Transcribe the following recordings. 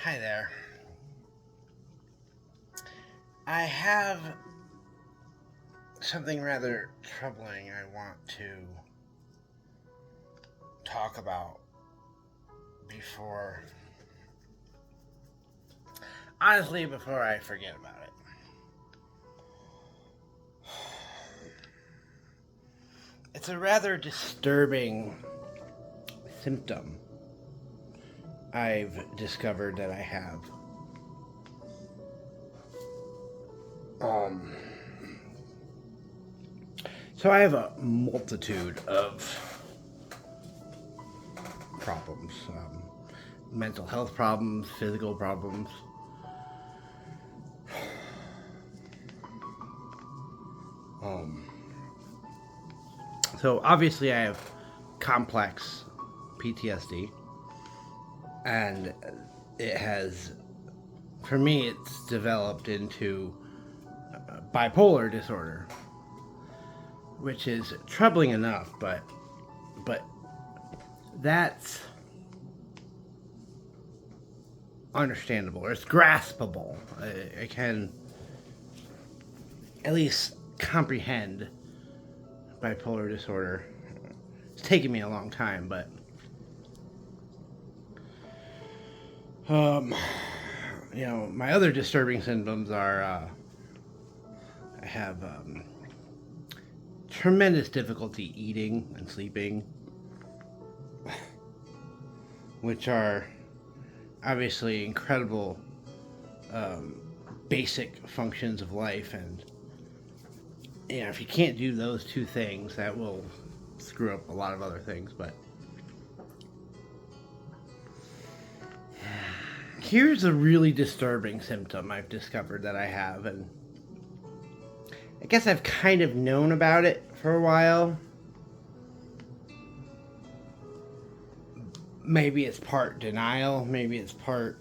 Hi there. I have something rather troubling I want to talk about before, honestly, before I forget about it. It's a rather disturbing symptom I've discovered that I have. Um, so I have a multitude of problems, mental health problems, physical problems. Um, so obviously I have complex PTSD, and it has, for me, it's developed into bipolar disorder, which is troubling enough, but that's understandable, or it's graspable. I can at least comprehend bipolar disorder. It's taken me a long time, but um, my other disturbing symptoms are I have tremendous difficulty eating and sleeping, which are obviously incredible um, basic functions of life, and if you can't do those two things, that will screw up a lot of other things. But here's a really disturbing symptom I've discovered that I have, and I guess I've kind of known about it for a while. Maybe it's part denial, maybe it's part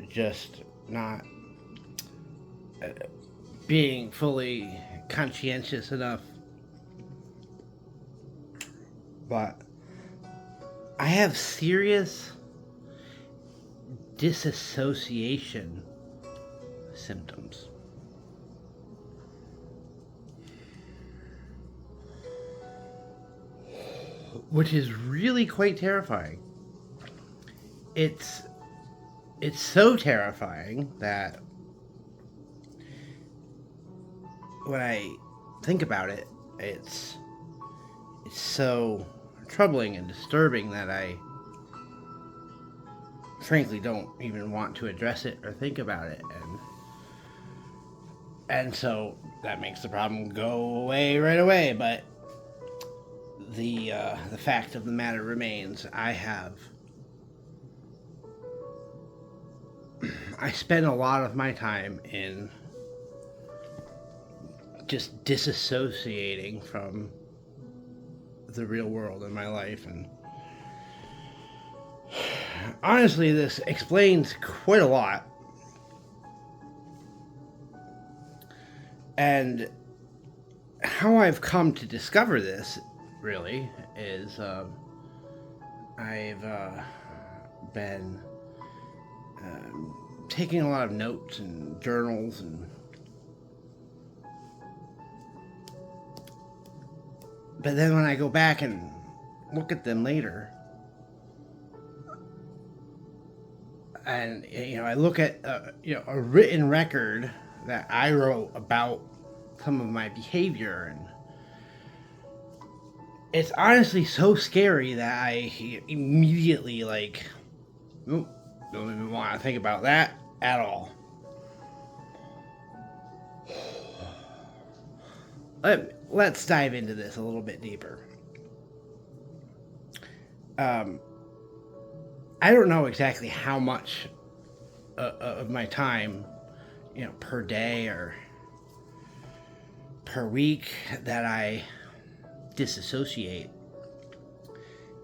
just not uh, being fully conscientious enough. But I have serious disassociation symptoms. Which is really quite terrifying. It's it's so terrifying that when I think about it, it's so troubling and disturbing that I frankly don't even want to address it or think about it, and so that makes the problem go away right away. But the fact of the matter remains, I spend a lot of my time in just disassociating from the real world in my life, and honestly, this explains quite a lot. And how I've come to discover this really is I've been taking a lot of notes and journals, and but then when I go back and look at them later, and I look at a written record that I wrote about some of my behavior, and it's honestly so scary that I immediately don't even want to think about that at all. Let's dive into this a little bit deeper. Um, I don't know exactly how much of my time, per day or per week that I disassociate.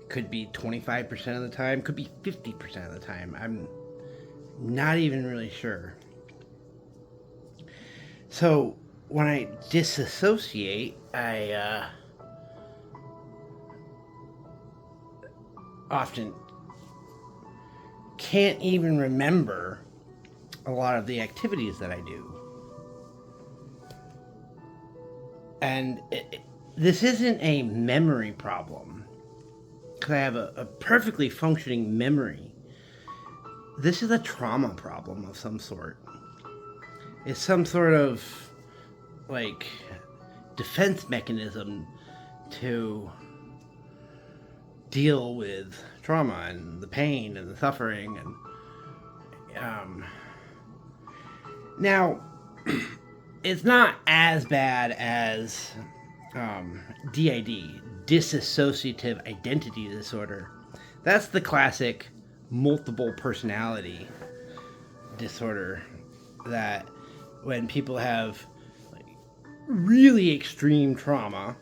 Could be 25% of the time, could be 50% of the time. I'm not even really sure. So when I disassociate, I often can't even remember a lot of the activities that I do. And this isn't a memory problem, because I have a perfectly functioning memory. This is a trauma problem of some sort. It's some sort of, like, defense mechanism to deal with trauma and the pain and the suffering. And now, it's not as bad as DID, dissociative identity disorder. That's the classic multiple personality disorder that when people have like really extreme trauma,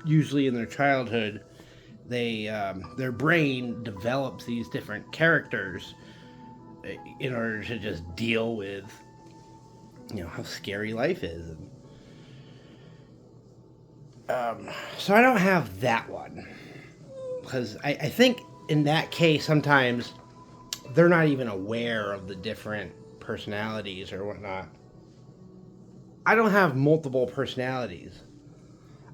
usually in their childhood, they their brain develops these different characters in order to just deal with, you know, how scary life is. So I don't have that one, because I think in that case sometimes they're not even aware of the different personalities or whatnot. I don't have multiple personalities,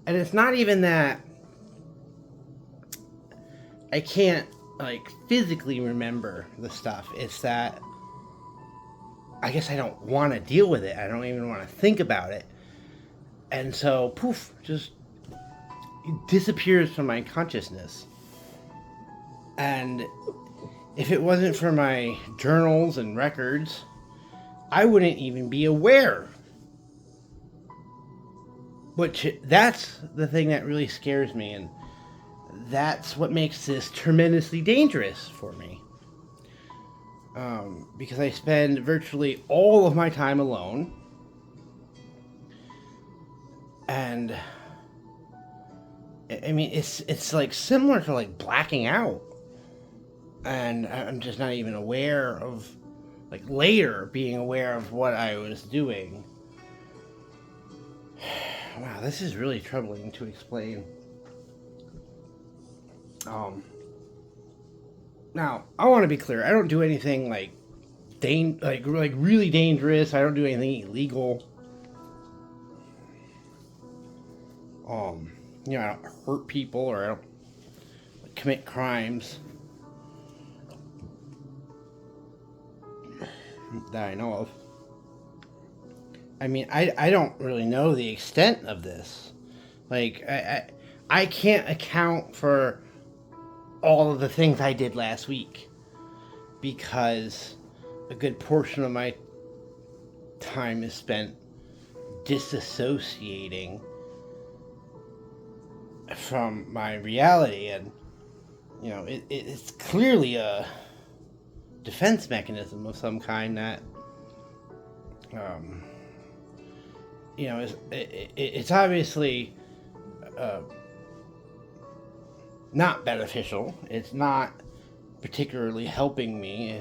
and it's not even that I can't, like, physically remember the stuff. It's that I guess I don't want to deal with it. I don't even want to think about it. And so, poof, just it disappears from my consciousness. And if it wasn't for my journals and records, I wouldn't even be aware. Which, that's the thing that really scares me, and that's what makes this tremendously dangerous for me. Because I spend virtually all of my time alone, and I mean, it's like similar to like blacking out, and I'm just not even aware of, like, later being aware of what I was doing. Wow, this is really troubling to explain. Now, I want to be clear. I don't do anything like really dangerous. I don't do anything illegal. You know, I don't hurt people, or I don't commit crimes that I know of. I mean, I don't really know the extent of this. Like, I can't account for all of the things I did last week, because a good portion of my time is spent disassociating from my reality. And, you know, it's clearly a defense mechanism of some kind that, you know, it's obviously not beneficial. It's not particularly helping me.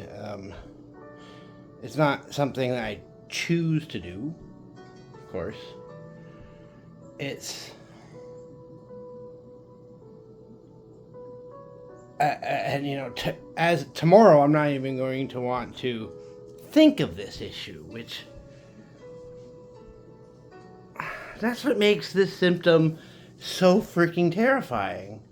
It's not something that I choose to do, of course. It's and, you know, as tomorrow, I'm not even going to want to think of this issue, which, that's what makes this symptom so freaking terrifying.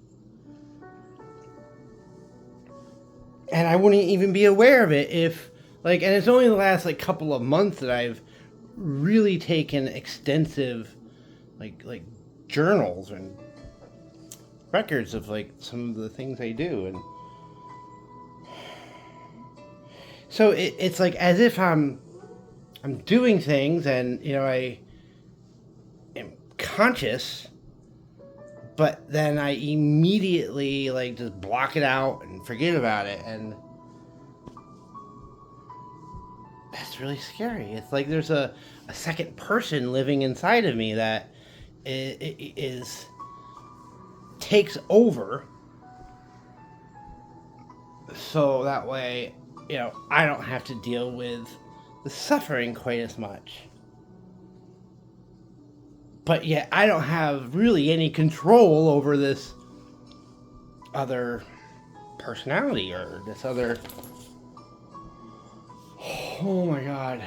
And I wouldn't even be aware of it if, like, and it's only the last, like, couple of months that I've really taken extensive, like journals and records of, like, some of the things I do. And so it's like as if I'm doing things, and, you know, I am conscious, but then I immediately, like, just block it out and forget about it. And that's really scary. It's like there's a second person living inside of me that takes over, so that way, you know, I don't have to deal with the suffering quite as much. But yet I don't have really any control over this other personality or this other. Oh my God.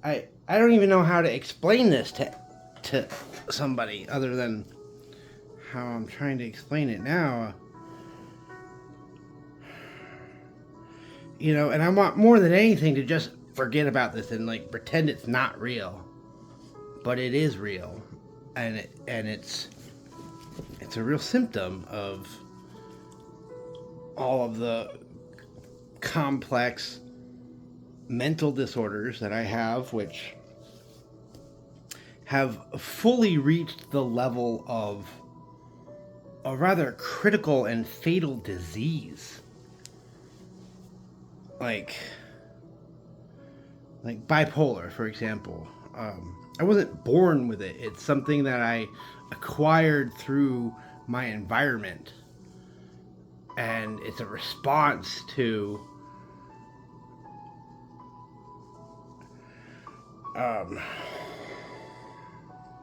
I don't even know how to explain this to somebody other than how I'm trying to explain it now. And I want more than anything to just forget about this and like pretend it's not real. But it is real. And it's a real symptom of all of the complex mental disorders that I have, which have fully reached the level of a rather critical and fatal disease. Like bipolar, for example. I wasn't born with it. It's something that I acquired through my environment. And it's a response to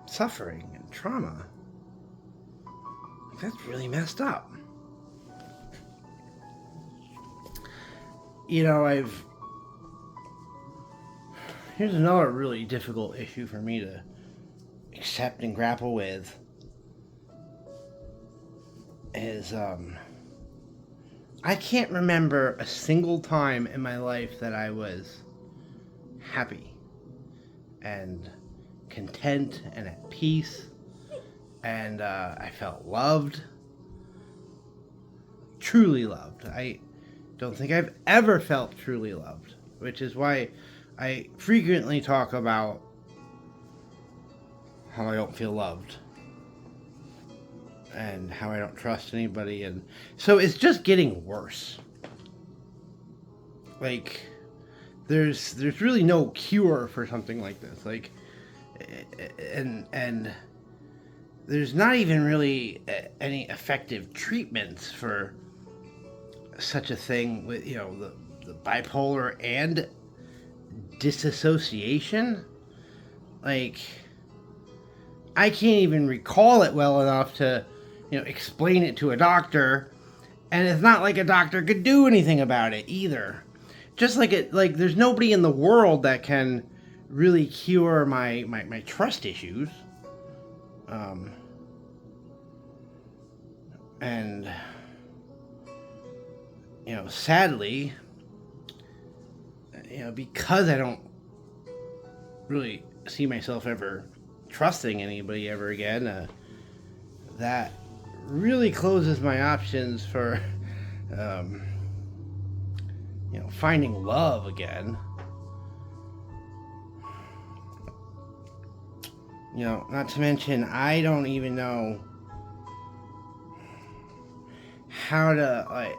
suffering and trauma. That's really messed up. Here's another really difficult issue for me to accept and grapple with is I can't remember a single time in my life that I was happy and content and at peace and I felt loved, truly loved. I don't think I've ever felt truly loved, which is why I frequently talk about how I don't feel loved and how I don't trust anybody, and so it's just getting worse. Like there's really no cure for something like this. Like and there's not even really any effective treatments for such a thing with the bipolar and disassociation. Like I can't even recall it well enough to explain it to a doctor, and it's not like a doctor could do anything about it either. Just like there's nobody in the world that can really cure my trust issues. And sadly, because I don't really see myself ever trusting anybody ever again, that really closes my options for finding love again. Not to mention, I don't even know how to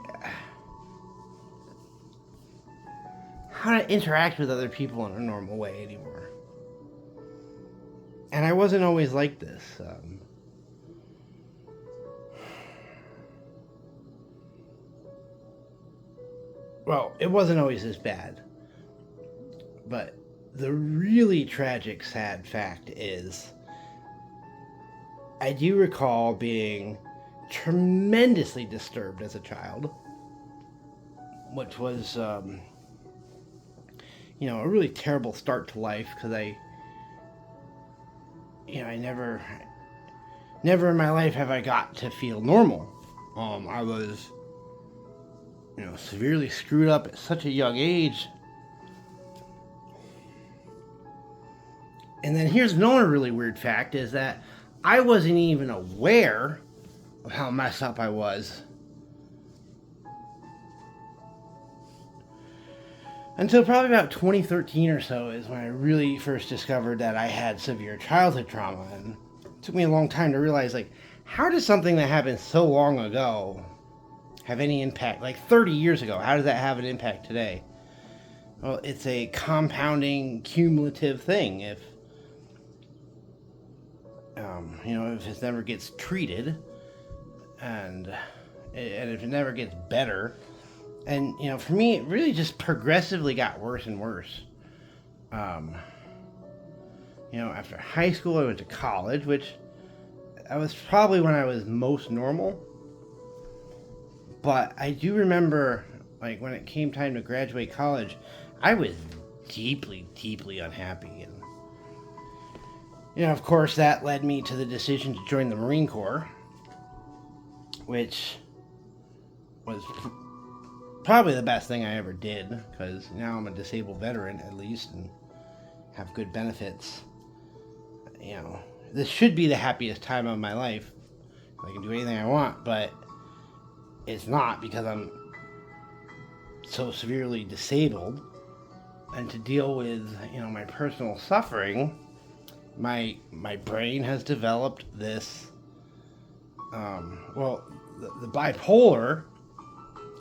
interact with other people in a normal way anymore. And I wasn't always like this. Well, it wasn't always this bad. But the really tragic, sad fact is, I do recall being tremendously disturbed as a child, which was, a really terrible start to life, because I never in my life have I got to feel normal. I was, severely screwed up at such a young age. And then here's another really weird fact, is that I wasn't even aware of how messed up I was until probably about 2013 or so, is when I really first discovered that I had severe childhood trauma. And it took me a long time to realize, how does something that happened so long ago have any impact? 30 years ago, how does that have an impact today? Well, it's a compounding, cumulative thing. If it never gets treated, and if it never gets better, and for me, it really just progressively got worse and worse. After high school, I went to college, which I was probably when I was most normal. But I do remember, like, when it came time to graduate college, I was deeply, deeply unhappy. And, of course, that led me to the decision to join the Marine Corps, which was probably the best thing I ever did, because now I'm a disabled veteran, at least, and have good benefits. This should be the happiest time of my life. I can do anything I want, but it's not, because I'm so severely disabled. And to deal with, my personal suffering, my brain has developed this, the bipolar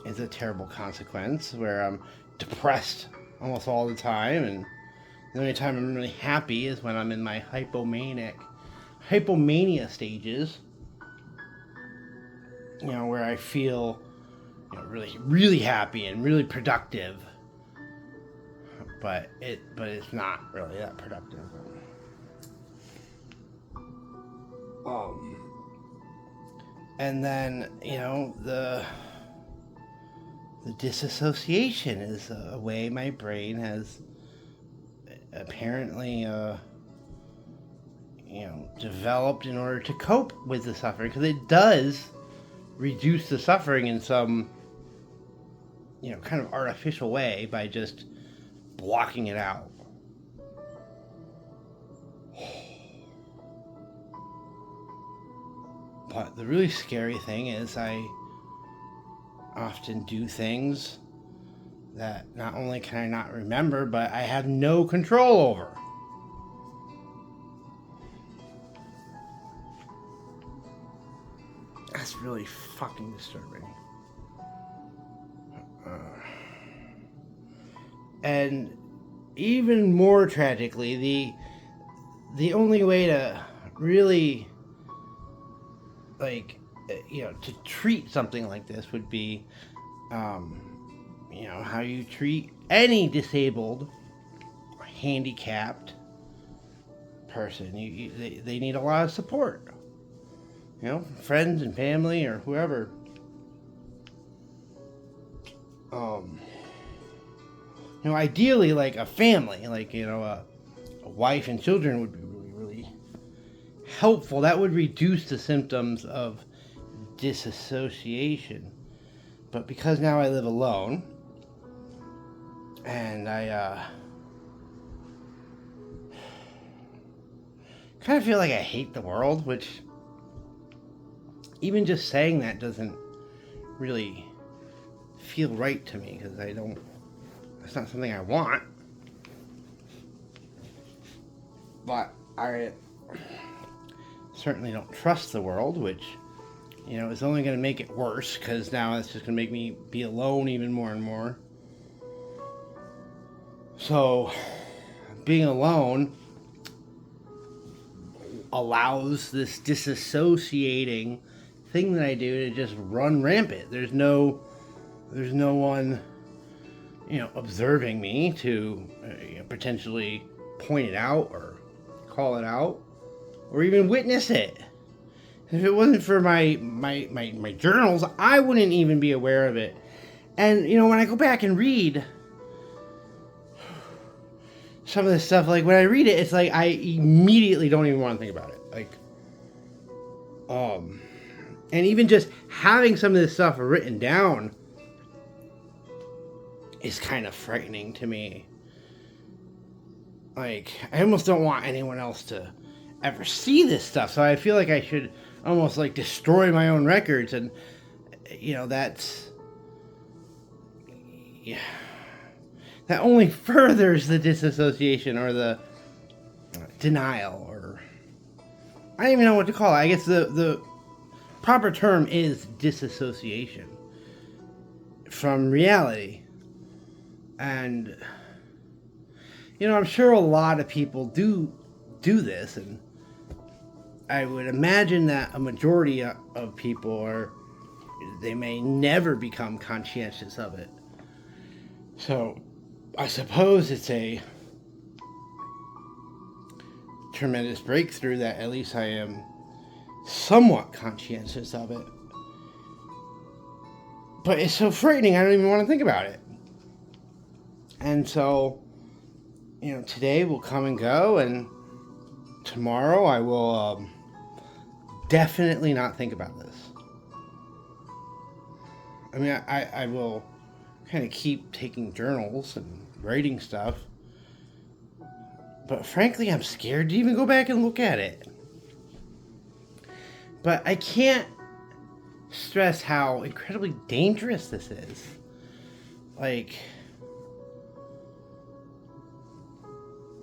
is a terrible consequence, where I'm depressed almost all the time, and the only time I'm really happy is when I'm in my hypomania stages, where I feel, really, really happy and really productive, but it's not really that productive. And then, the disassociation is a way my brain has apparently, developed in order to cope with the suffering, because it does reduce the suffering in some, kind of artificial way by just blocking it out. But the really scary thing is I often do things that not only can I not remember, but I have no control over. That's really fucking disturbing. And even more tragically, the only way to really, to treat something like this would be, how you treat any disabled, handicapped person. They need a lot of support. Friends and family or whoever. Ideally, like a family, a wife and children would be really, really helpful. That would reduce the symptoms of disassociation. But because now I live alone, and I kind of feel like I hate the world, which even just saying that doesn't really feel right to me, because it's not something I want. But I certainly don't trust the world, which, is only going to make it worse, because now it's just going to make me be alone even more and more. So, being alone allows this disassociating thing that I do to just run rampant. There's no one, observing me to potentially point it out or call it out or even witness it. If it wasn't for my journals, I wouldn't even be aware of it. And, when I go back and read some of this stuff, like, when I read it, it's like I immediately don't even want to think about it. And even just having some of this stuff written down is kind of frightening to me. I almost don't want anyone else to ever see this stuff, so I feel like I should almost destroy my own records, and that's, that only furthers the disassociation or the denial, or I don't even know what to call it. I guess the proper term is disassociation from reality. And I'm sure a lot of people do this, and I would imagine that a majority of people they may never become conscientious of it. So I suppose it's a tremendous breakthrough that at least I am somewhat conscientious of it. But it's so frightening, I don't even want to think about it. And so, today will come and go, and tomorrow I will definitely not think about this. I mean, I will kind of keep taking journals and writing stuff. But frankly, I'm scared to even go back and look at it. But I can't stress how incredibly dangerous this is. Like,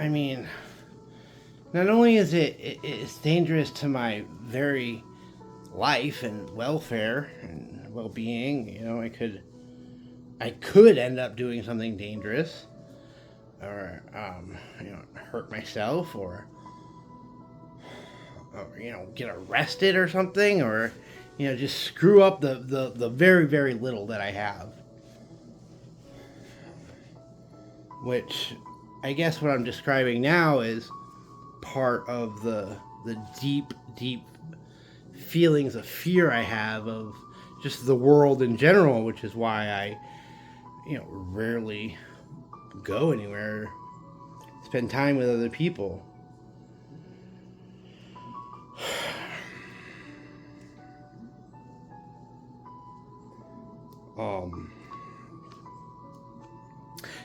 I mean, not only is it's dangerous to my very life and welfare and well-being, I could end up doing something dangerous, or hurt myself, or get arrested or something, or just screw up the very, very little that I have. Which I guess what I'm describing now is part of the deep feelings of fear I have of just the world in general, which is why I rarely go anywhere, spend time with other people.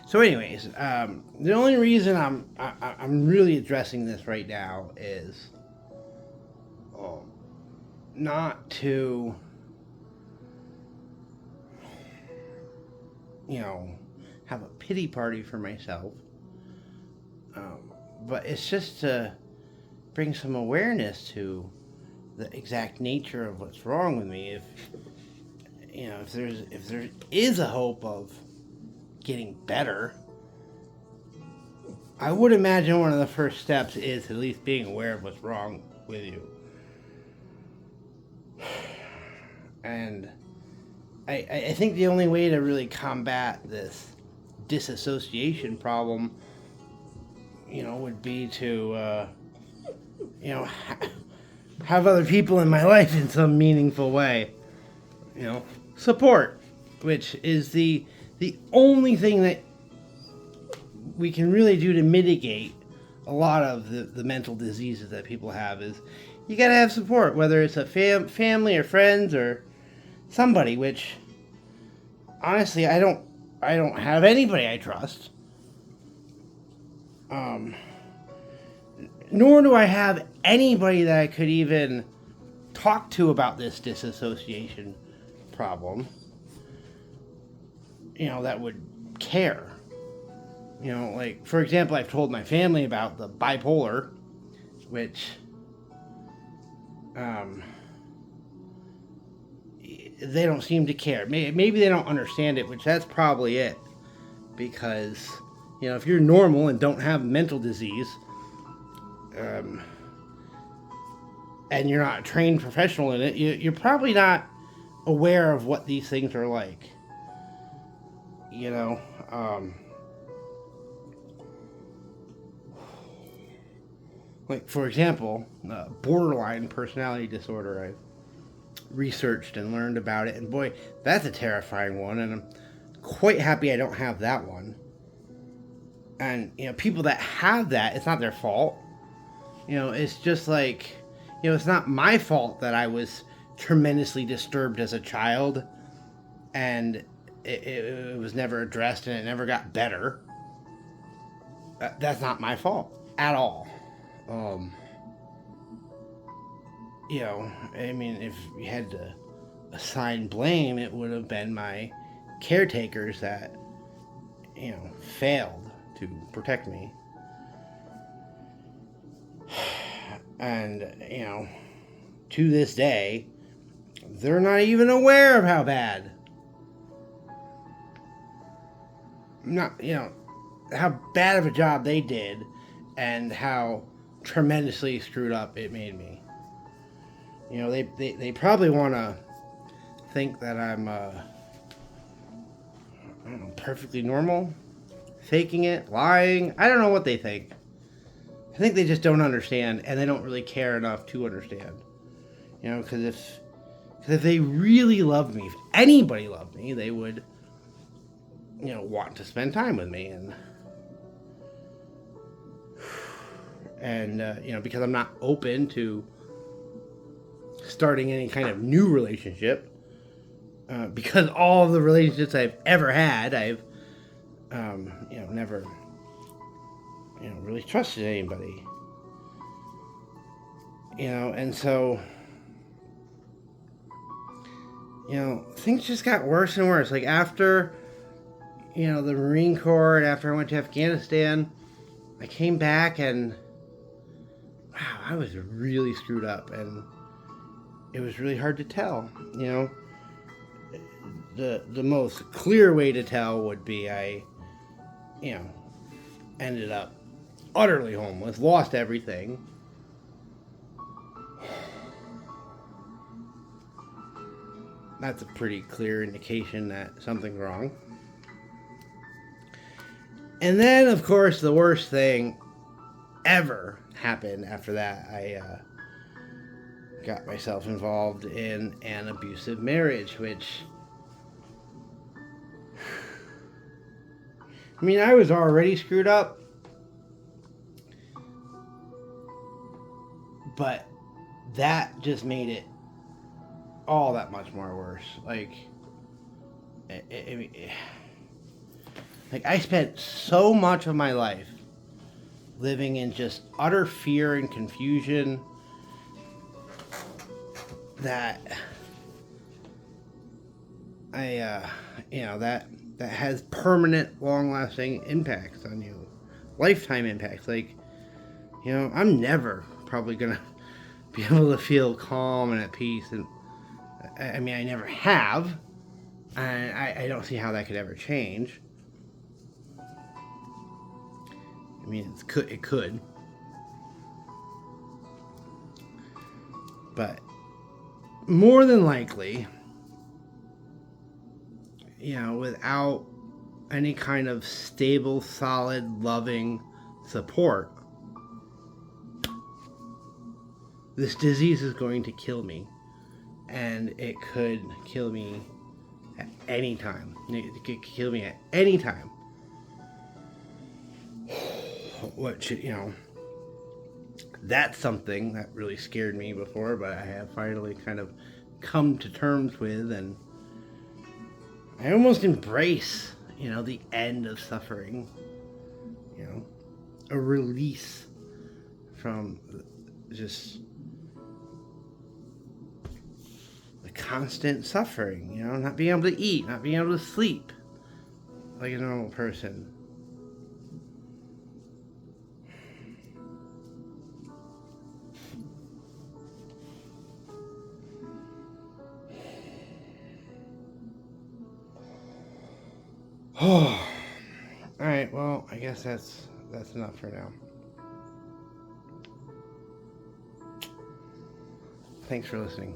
So anyways, the only reason I'm really addressing this right now is not to have a pity party for myself, but it's just to bring some awareness to the exact nature of what's wrong with me. If there is a hope of getting better, I would imagine one of the first steps is at least being aware of what's wrong with you. And I think the only way to really combat this disassociation problem, would be to, have other people in my life in some meaningful way. Support, which is the only thing that we can really do to mitigate a lot of the mental diseases that people have. Is you gotta have support, whether it's a family or friends or somebody, which honestly I don't have anybody I trust. Nor do I have anybody that I could even talk to about this disassociation problem, that would care. Like, for example, I've told my family about the bipolar, which they don't seem to care. Maybe they don't understand it, which that's probably it. Because, if you're normal and don't have mental disease, and you're not a trained professional in it, you're probably not aware of what these things are like. Like, for example, borderline personality disorder. I researched and learned about it, and boy, that's a terrifying one, and I'm quite happy I don't have that one. And, people that have that, it's not their fault. It's just like, it's not my fault that I was tremendously disturbed as a child, and it was never addressed, and it never got better. That's not my fault at all. If you had to assign blame, it would have been my caretakers that, failed to protect me. And, to this day, they're not even aware of how bad. How bad of a job they did and how tremendously screwed up it made me. They probably want to think that I'm, perfectly normal, faking it, lying. I don't know what they think. I think they just don't understand, and they don't really care enough to understand. You know, because if they really loved me, if anybody loved me, they would, you know, want to spend time with me. And you know, because I'm not open to starting any kind of new relationship, because all of the relationships I've ever had, I've, you know, never, you know, really trusted anybody. You know, and so, you know, things just got worse and worse. Like after, you know, the Marine Corps and after I went to Afghanistan, I came back and, wow, I was really screwed up, and it was really hard to tell. You know, the most clear way to tell would be I, you know, ended up utterly homeless, lost everything. That's a pretty clear indication that something's wrong. And then, of course, the worst thing ever happened after that. I got myself involved in an abusive marriage, which, I mean, I was already screwed up, but that just made it all that much more worse. Like, like I spent so much of my life living in just utter fear and confusion that I, you know, that has permanent, long-lasting impacts on you, lifetime impacts. Like, you know, I'm never probably gonna be able to feel calm and at peace, and I mean, I never have, and I don't see how that could ever change. I mean, it could, but more than likely, you know, without any kind of stable, solid, loving support, this disease is going to kill me. And it could kill me at any time. It could kill me at any time. Which, you know, that's something that really scared me before, but I have finally kind of come to terms with, and I almost embrace, you know, the end of suffering. You know, a release from just the constant suffering, you know, not being able to eat, not being able to sleep like a normal person. Oh, all right. Well, I guess that's enough for now. Thanks for listening.